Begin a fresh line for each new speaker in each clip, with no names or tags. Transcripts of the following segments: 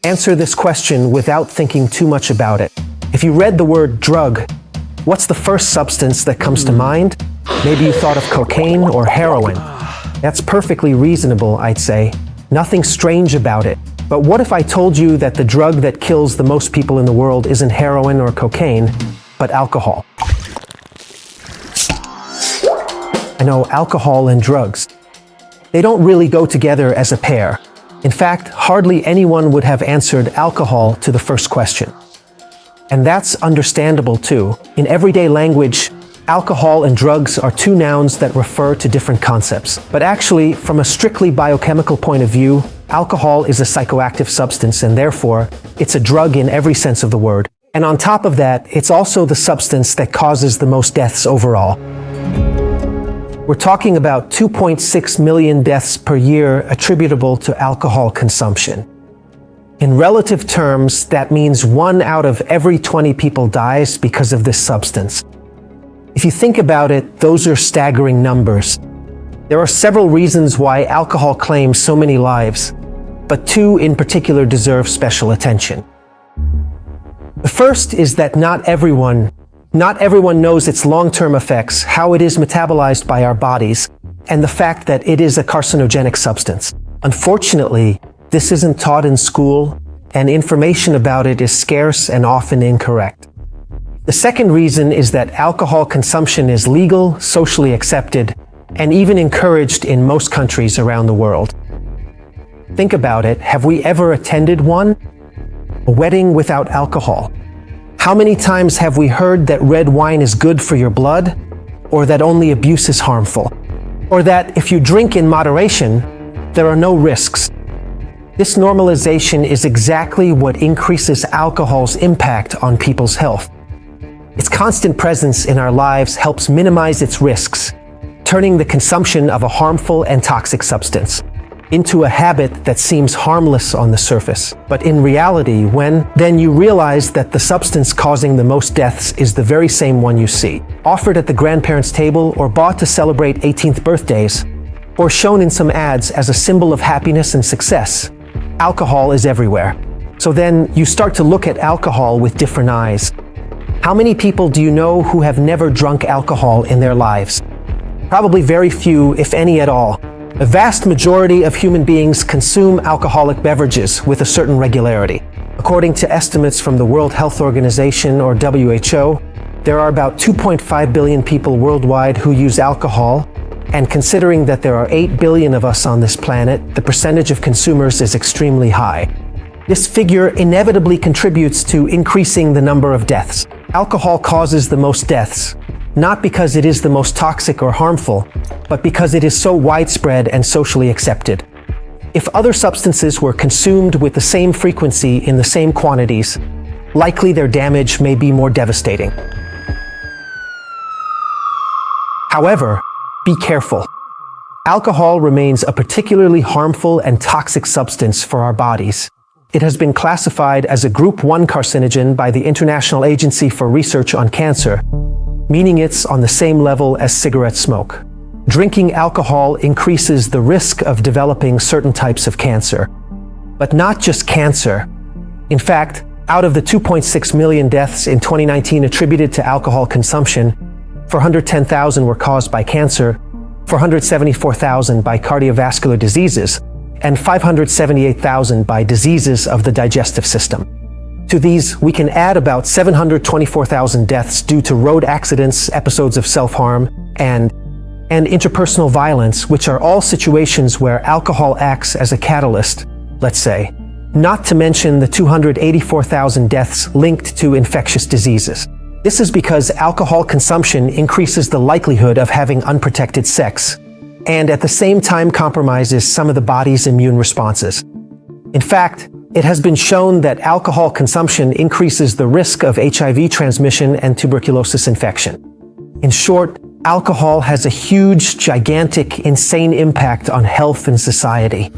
Answer this question without thinking too much about it. If you read the word drug, what's the first substance that comes to mind? Maybe you thought of cocaine or heroin. That's perfectly reasonable, I'd say. Nothing strange about it. But what if I told you that the drug that kills the most people in the world isn't heroin or cocaine, but alcohol? I know, alcohol and drugs. They don't really go together as a pair. In fact, hardly anyone would have answered alcohol to the first question. And that's understandable too. In everyday language, alcohol and drugs are two nouns that refer to different concepts. But actually, from a strictly biochemical point of view, alcohol is a psychoactive substance, and therefore, it's a drug in every sense of the word. And on top of that, it's also the substance that causes the most deaths overall. We're talking about 2.6 million deaths per year attributable to alcohol consumption. In relative terms, that means 1 out of every 20 people dies because of this substance. If you think about it, those are staggering numbers. There are several reasons why alcohol claims so many lives, but 2 in particular deserve special attention. The first is that not everyone knows its long-term effects, how it is metabolized by our bodies, and the fact that it is a carcinogenic substance. Unfortunately, this isn't taught in school, and information about it is scarce and often incorrect. The second reason is that alcohol consumption is legal, socially accepted, and even encouraged in most countries around the world. Think about it. Have we ever attended one? A wedding without alcohol? How many times have we heard that red wine is good for your blood, or that only abuse is harmful, or that if you drink in moderation, there are no risks? This normalization is exactly what increases alcohol's impact on people's health. Its constant presence in our lives helps minimize its risks, turning the consumption of a harmful and toxic substance into a habit that seems harmless on the surface. But in reality, then you realize that the substance causing the most deaths is the very same one you see, offered at the grandparents' table or bought to celebrate 18th birthdays, or shown in some ads as a symbol of happiness and success. Alcohol is everywhere. So then you start to look at alcohol with different eyes. How many people do you know who have never drunk alcohol in their lives? Probably very few, if any at all. A vast majority of human beings consume alcoholic beverages with a certain regularity. According to estimates from the World Health Organization, or WHO, there are about 2.5 billion people worldwide who use alcohol, and considering that there are 8 billion of us on this planet, the percentage of consumers is extremely high. This figure inevitably contributes to increasing the number of deaths. Alcohol causes the most deaths, not because it is the most toxic or harmful, but because it is so widespread and socially accepted. If other substances were consumed with the same frequency in the same quantities, likely their damage may be more devastating. However, be careful. Alcohol remains a particularly harmful and toxic substance for our bodies. It has been classified as a Group 1 carcinogen by the International Agency for Research on Cancer, meaning it's on the same level as cigarette smoke. Drinking alcohol increases the risk of developing certain types of cancer. But not just cancer. In fact, out of the 2.6 million deaths in 2019 attributed to alcohol consumption, 410,000 were caused by cancer, 474,000 by cardiovascular diseases, and 578,000 by diseases of the digestive system. To these, we can add about 724,000 deaths due to road accidents, episodes of self-harm, and interpersonal violence, which are all situations where alcohol acts as a catalyst, let's say. Not to mention the 284,000 deaths linked to infectious diseases. This is because alcohol consumption increases the likelihood of having unprotected sex, and at the same time compromises some of the body's immune responses. In fact, it has been shown that alcohol consumption increases the risk of HIV transmission and tuberculosis infection. In short, alcohol has a huge, gigantic, insane impact on health and society.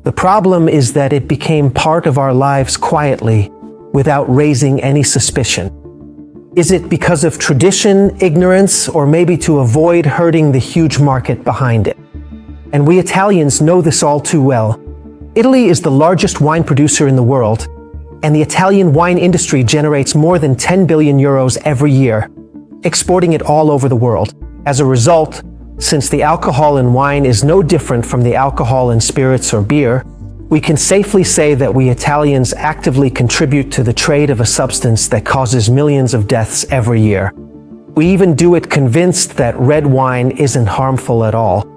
The problem is that it became part of our lives quietly, without raising any suspicion. Is it because of tradition, ignorance, or maybe to avoid hurting the huge market behind it? And we Italians know this all too well. Italy is the largest wine producer in the world, and the Italian wine industry generates more than 10 billion euros every year, exporting it all over the world. As a result, since the alcohol in wine is no different from the alcohol in spirits or beer, we can safely say that we Italians actively contribute to the trade of a substance that causes millions of deaths every year. We even do it convinced that red wine isn't harmful at all.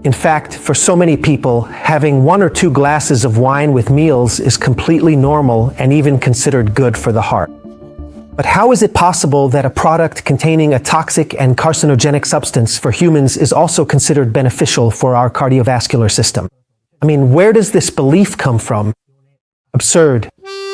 In fact, for so many people, having 1 or 2 glasses of wine with meals is completely normal and even considered good for the heart. But how is it possible that a product containing a toxic and carcinogenic substance for humans is also considered beneficial for our cardiovascular system? I mean, where does this belief come from? Absurd,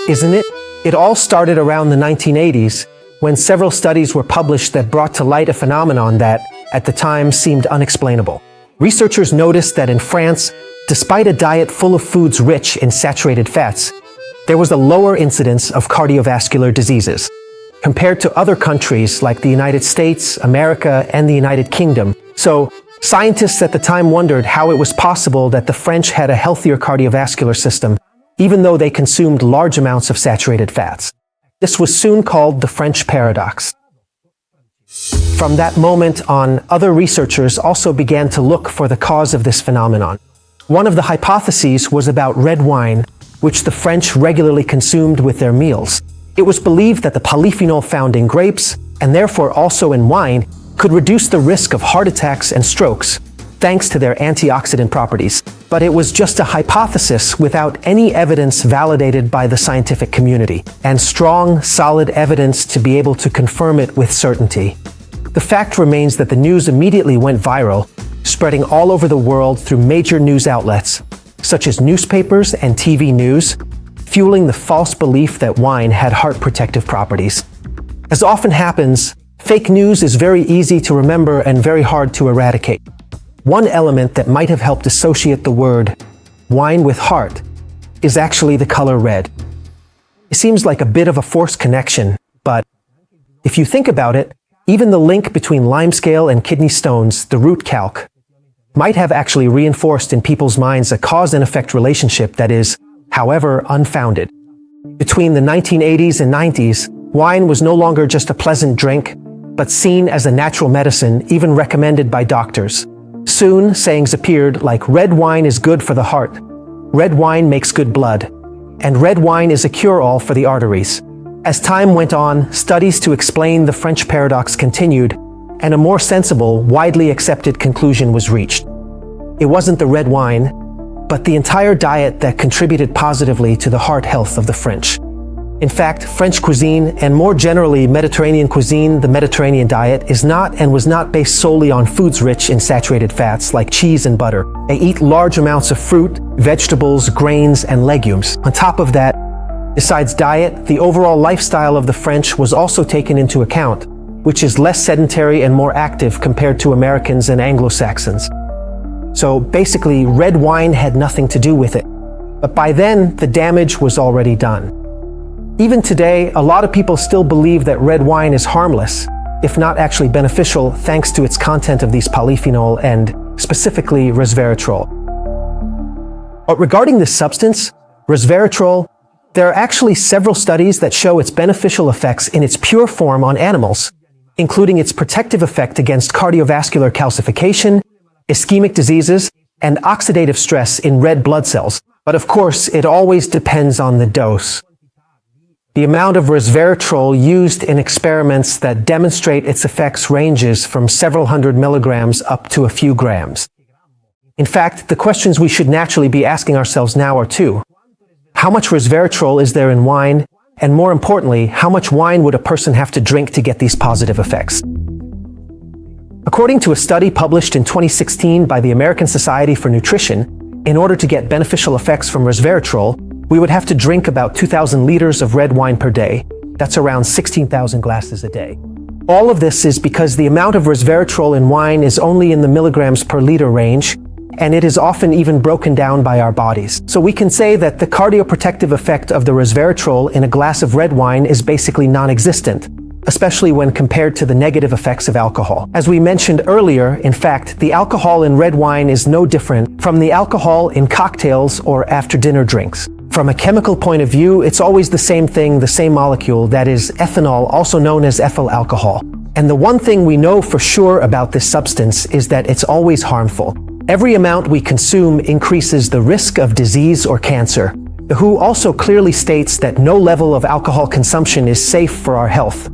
isn't it? It all started around the 1980s, when several studies were published that brought to light a phenomenon that, at the time, seemed unexplainable. Researchers noticed that in France, despite a diet full of foods rich in saturated fats, there was a lower incidence of cardiovascular diseases. Compared to other countries like the United States, America, and the United Kingdom. So, scientists at the time wondered how it was possible that the French had a healthier cardiovascular system, even though they consumed large amounts of saturated fats. This was soon called the French paradox. From that moment on, other researchers also began to look for the cause of this phenomenon. One of the hypotheses was about red wine, which the French regularly consumed with their meals. It was believed that the polyphenol found in grapes, and therefore also in wine, could reduce the risk of heart attacks and strokes, thanks to their antioxidant properties. But it was just a hypothesis without any evidence validated by the scientific community, and strong, solid evidence to be able to confirm it with certainty. The fact remains that the news immediately went viral, spreading all over the world through major news outlets, such as newspapers and TV news, fueling the false belief that wine had heart protective properties. As often happens, fake news is very easy to remember and very hard to eradicate. One element that might have helped associate the word wine with heart is actually the color red. It seems like a bit of a forced connection, but if you think about it, even the link between limescale and kidney stones, the root calc, might have actually reinforced in people's minds a cause and effect relationship that is, however, unfounded. Between the 1980s and 90s, wine was no longer just a pleasant drink, but seen as a natural medicine, even recommended by doctors. Soon, sayings appeared like red wine is good for the heart, red wine makes good blood, and red wine is a cure-all for the arteries. As time went on, studies to explain the French paradox continued, and a more sensible, widely accepted conclusion was reached. It wasn't the red wine, but the entire diet that contributed positively to the heart health of the French. In fact, French cuisine, and more generally Mediterranean cuisine, the Mediterranean diet, is not and was not based solely on foods rich in saturated fats like cheese and butter. They eat large amounts of fruit, vegetables, grains, and legumes. On top of that, besides diet, the overall lifestyle of the French was also taken into account, which is less sedentary and more active compared to Americans and Anglo-Saxons. So basically, red wine had nothing to do with it. But by then, the damage was already done. Even today, a lot of people still believe that red wine is harmless, if not actually beneficial, thanks to its content of these polyphenol and, specifically, resveratrol. But regarding this substance, resveratrol, there are actually several studies that show its beneficial effects in its pure form on animals, including its protective effect against cardiovascular calcification, ischemic diseases, and oxidative stress in red blood cells. But of course, it always depends on the dose. The amount of resveratrol used in experiments that demonstrate its effects ranges from several hundred milligrams up to a few grams. In fact, the questions we should naturally be asking ourselves now are two. How much resveratrol is there in wine? And more importantly, how much wine would a person have to drink to get these positive effects? According to a study published in 2016 by the American Society for Nutrition, in order to get beneficial effects from resveratrol, we would have to drink about 2,000 liters of red wine per day. That's around 16,000 glasses a day. All of this is because the amount of resveratrol in wine is only in the milligrams per liter range, and it is often even broken down by our bodies. So we can say that the cardioprotective effect of the resveratrol in a glass of red wine is basically non-existent, especially when compared to the negative effects of alcohol. As we mentioned earlier, in fact, the alcohol in red wine is no different from the alcohol in cocktails or after-dinner drinks. From a chemical point of view, it's always the same thing, the same molecule, that is ethanol, also known as ethyl alcohol. And the one thing we know for sure about this substance is that it's always harmful. Every amount we consume increases the risk of disease or cancer. The WHO also clearly states that no level of alcohol consumption is safe for our health,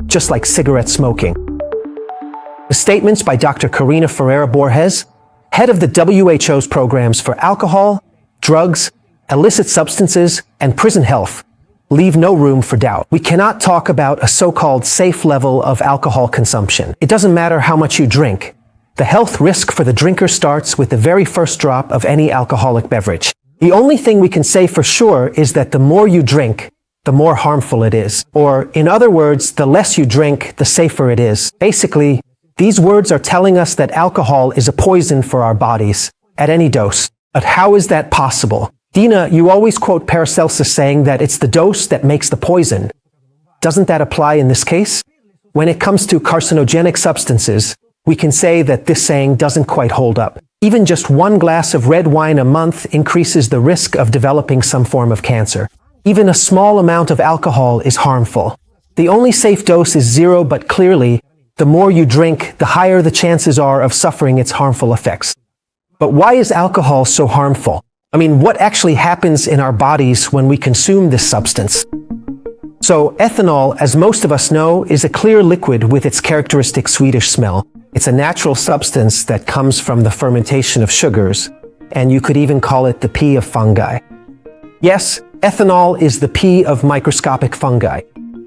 just like cigarette smoking. The statements by Dr. Karina Ferreira Borges, head of the WHO's programs for alcohol, drugs, illicit substances, and prison health, leave no room for doubt. We cannot talk about a so-called safe level of alcohol consumption. It doesn't matter how much you drink. The health risk for the drinker starts with the very first drop of any alcoholic beverage. The only thing we can say for sure is that the more you drink, the more harmful it is. Or, in other words, the less you drink, the safer it is. Basically, these words are telling us that alcohol is a poison for our bodies, at any dose. But how is that possible? Dina, you always quote Paracelsus saying that it's the dose that makes the poison. Doesn't that apply in this case? When it comes to carcinogenic substances, we can say that this saying doesn't quite hold up. Even just one glass of red wine a month increases the risk of developing some form of cancer. Even a small amount of alcohol is harmful. The only safe dose is 0, but clearly, the more you drink, the higher the chances are of suffering its harmful effects. But why is alcohol so harmful? I mean, what actually happens in our bodies when we consume this substance? So, ethanol, as most of us know, is a clear liquid with its characteristic sweetish smell. It's a natural substance that comes from the fermentation of sugars, and you could even call it the pee of fungi. Yes, ethanol is the pee of microscopic fungi.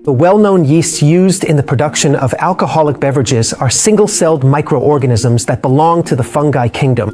The well-known yeasts used in the production of alcoholic beverages are single-celled microorganisms that belong to the fungi kingdom.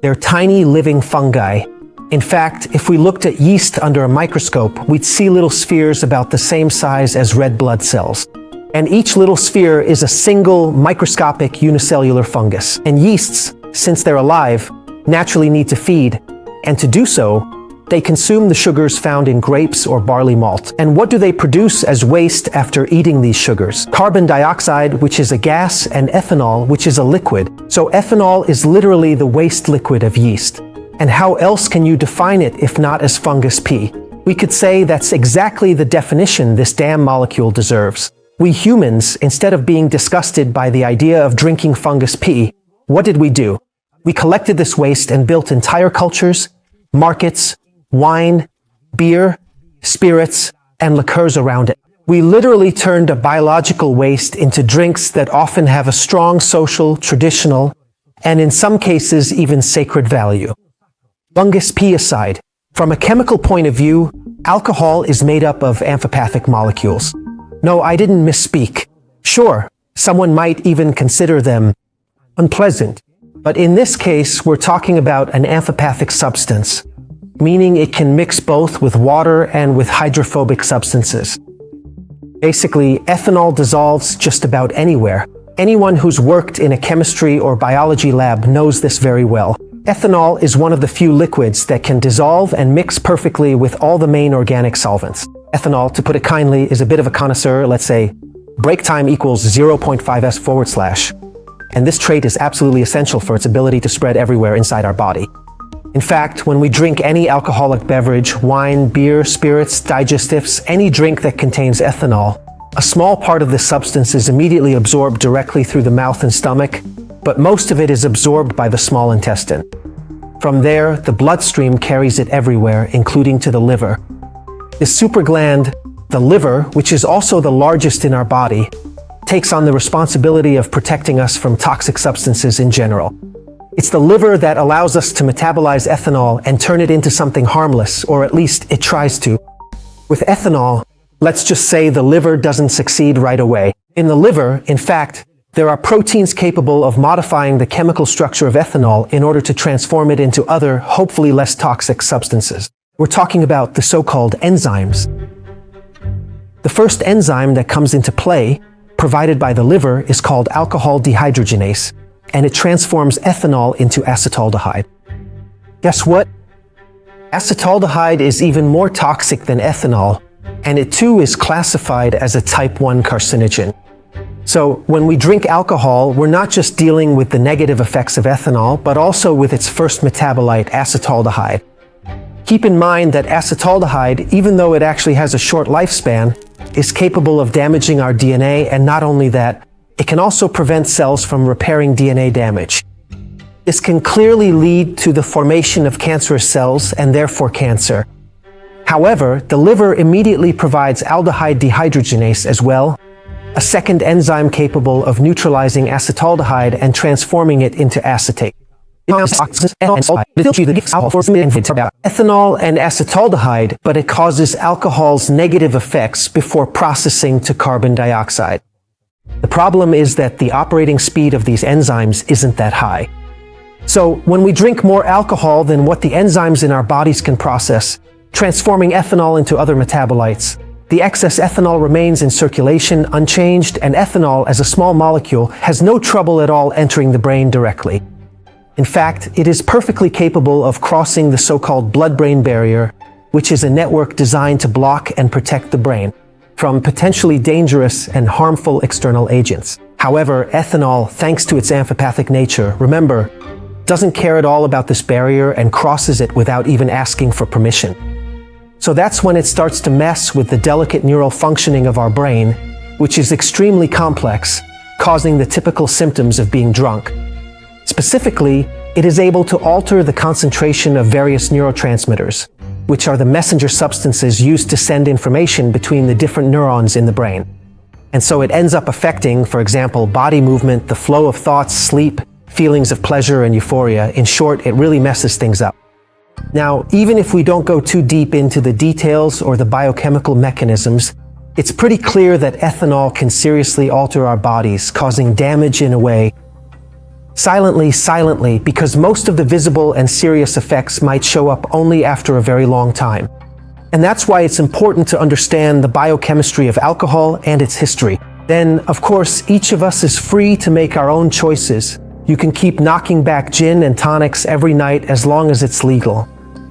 They're tiny living fungi. In fact, if we looked at yeast under a microscope, we'd see little spheres about the same size as red blood cells. And each little sphere is a single microscopic unicellular fungus. And yeasts, since they're alive, naturally need to feed. And to do so, they consume the sugars found in grapes or barley malt. And what do they produce as waste after eating these sugars? Carbon dioxide, which is a gas, and ethanol, which is a liquid. So ethanol is literally the waste liquid of yeast. And how else can you define it if not as fungus pee? We could say that's exactly the definition this damn molecule deserves. We humans, instead of being disgusted by the idea of drinking fungus pee, what did we do? We collected this waste and built entire cultures, markets, wine, beer, spirits, and liqueurs around it. We literally turned a biological waste into drinks that often have a strong social, traditional, and in some cases even sacred value. Fungus pee aside, from a chemical point of view, alcohol is made up of amphipathic molecules. No, I didn't misspeak. Sure, someone might even consider them unpleasant. But in this case, we're talking about an amphipathic substance, meaning it can mix both with water and with hydrophobic substances. Basically, ethanol dissolves just about anywhere. Anyone who's worked in a chemistry or biology lab knows this very well. Ethanol is one of the few liquids that can dissolve and mix perfectly with all the main organic solvents. Ethanol, to put it kindly, is a bit of a connoisseur. Let's say break time equals 0.5s/. And this trait is absolutely essential for its ability to spread everywhere inside our body. In fact, when we drink any alcoholic beverage, wine, beer, spirits, digestives, any drink that contains ethanol, a small part of this substance is immediately absorbed directly through the mouth and stomach, but most of it is absorbed by the small intestine. From there, the bloodstream carries it everywhere, including to the liver. This supergland, the liver, which is also the largest in our body, takes on the responsibility of protecting us from toxic substances in general. It's the liver that allows us to metabolize ethanol and turn it into something harmless, or at least it tries to. With ethanol, let's just say the liver doesn't succeed right away. In the liver, in fact, there are proteins capable of modifying the chemical structure of ethanol in order to transform it into other, hopefully less toxic substances. We're talking about the so-called enzymes. The first enzyme that comes into play, provided by the liver, is called alcohol dehydrogenase, and it transforms ethanol into acetaldehyde. Guess what? Acetaldehyde is even more toxic than ethanol, and it too is classified as a type 1 carcinogen. So when we drink alcohol, we're not just dealing with the negative effects of ethanol, but also with its first metabolite, acetaldehyde. Keep in mind that acetaldehyde, even though it actually has a short lifespan, is capable of damaging our DNA, and not only that, it can also prevent cells from repairing DNA damage. This can clearly lead to the formation of cancerous cells and therefore cancer. However, the liver immediately provides aldehyde dehydrogenase as well, a second enzyme capable of neutralizing acetaldehyde and transforming it into acetate. Ethanol and acetaldehyde, but it causes alcohol's negative effects before processing to carbon dioxide. The problem is that the operating speed of these enzymes isn't that high. So when we drink more alcohol than what the enzymes in our bodies can process, transforming ethanol into other metabolites, the excess ethanol remains in circulation unchanged, and ethanol as a small molecule has no trouble at all entering the brain directly. In fact, it is perfectly capable of crossing the so-called blood-brain barrier, which is a network designed to block and protect the brain from potentially dangerous and harmful external agents. However, ethanol, thanks to its amphipathic nature, remember, doesn't care at all about this barrier and crosses it without even asking for permission. So that's when it starts to mess with the delicate neural functioning of our brain, which is extremely complex, causing the typical symptoms of being drunk. Specifically, it is able to alter the concentration of various neurotransmitters, which are the messenger substances used to send information between the different neurons in the brain. And so it ends up affecting, for example, body movement, the flow of thoughts, sleep, feelings of pleasure and euphoria. In short, it really messes things up. Now, even if we don't go too deep into the details or the biochemical mechanisms, it's pretty clear that ethanol can seriously alter our bodies, causing damage in a way silently, because most of the visible and serious effects might show up only after a very long time. And that's why it's important to understand the biochemistry of alcohol and its history. Then, of course, each of us is free to make our own choices. You can keep knocking back gin and tonics every night as long as it's legal.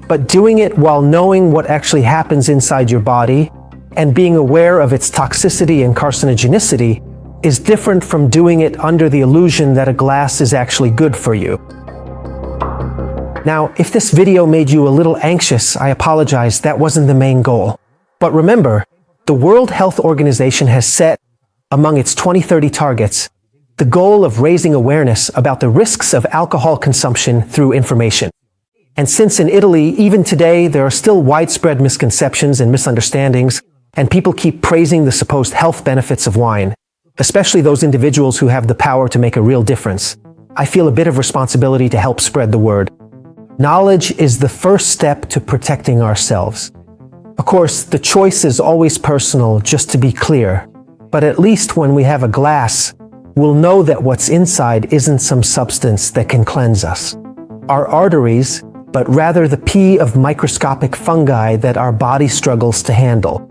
But doing it while knowing what actually happens inside your body and being aware of its toxicity and carcinogenicity is different from doing it under the illusion that a glass is actually good for you. Now, if this video made you a little anxious, I apologize, that wasn't the main goal. But remember, the World Health Organization has set, among its 2030 targets, the goal of raising awareness about the risks of alcohol consumption through information. And since in Italy, even today, there are still widespread misconceptions and misunderstandings, and people keep praising the supposed health benefits of wine, especially those individuals who have the power to make a real difference, I feel a bit of responsibility to help spread the word. Knowledge is the first step to protecting ourselves. Of course, the choice is always personal, just to be clear, but at least when we have a glass, we'll know that what's inside isn't some substance that can cleanse us. Our arteries, but rather the pea of microscopic fungi that our body struggles to handle.